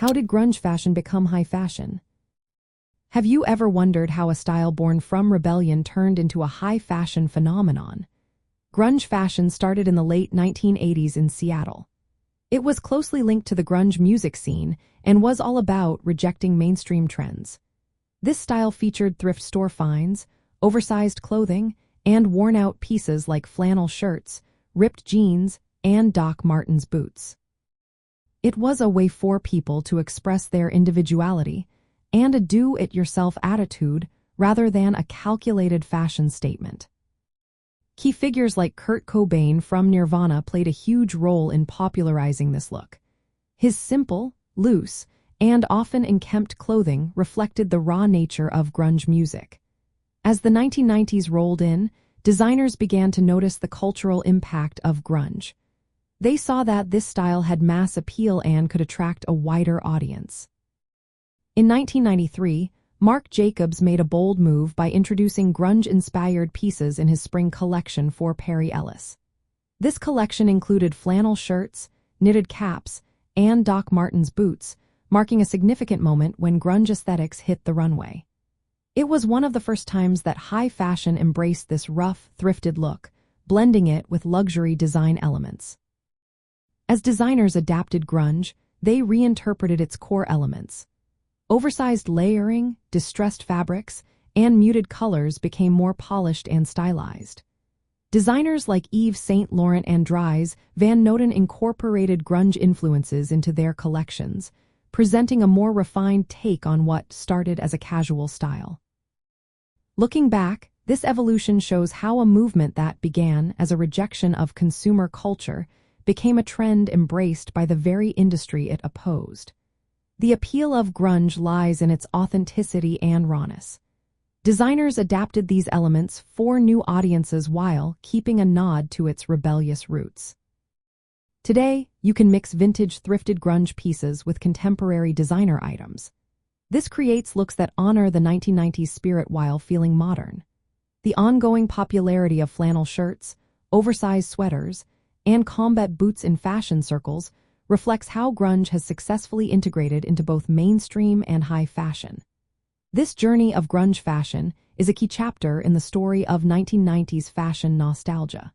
How did grunge fashion become high fashion? Have you ever wondered how a style born from rebellion turned into a high fashion phenomenon? Grunge fashion started in the late 1980s in Seattle. It was closely linked to the grunge music scene and was all about rejecting mainstream trends. This style featured thrift store finds, oversized clothing, and worn-out pieces like flannel shirts, ripped jeans, and Doc Martens boots. It was a way for people to express their individuality and a do-it-yourself attitude rather than a calculated fashion statement. Key figures like Kurt Cobain from Nirvana played a huge role in popularizing this look. His simple, loose, and often unkempt clothing reflected the raw nature of grunge music. As the 1990s rolled in, designers began to notice the cultural impact of grunge. They saw that this style had mass appeal and could attract a wider audience. In 1993, Marc Jacobs made a bold move by introducing grunge-inspired pieces in his spring collection for Perry Ellis. This collection included flannel shirts, knitted caps, and Doc Martens boots, marking a significant moment when grunge aesthetics hit the runway. It was one of the first times that high fashion embraced this rough, thrifted look, blending it with luxury design elements. As designers adapted grunge, they reinterpreted its core elements. Oversized layering, distressed fabrics, and muted colors became more polished and stylized. Designers like Yves Saint Laurent and Dries Van Noten incorporated grunge influences into their collections, presenting a more refined take on what started as a casual style. Looking back, this evolution shows how a movement that began as a rejection of consumer culture became a trend embraced by the very industry it opposed. The appeal of grunge lies in its authenticity and rawness. Designers adapted these elements for new audiences while keeping a nod to its rebellious roots. Today, you can mix vintage thrifted grunge pieces with contemporary designer items. This creates looks that honor the 1990s spirit while feeling modern. The ongoing popularity of flannel shirts, oversized sweaters, and combat boots in fashion circles reflects how grunge has successfully integrated into both mainstream and high fashion. This journey of grunge fashion is a key chapter in the story of 1990s fashion nostalgia.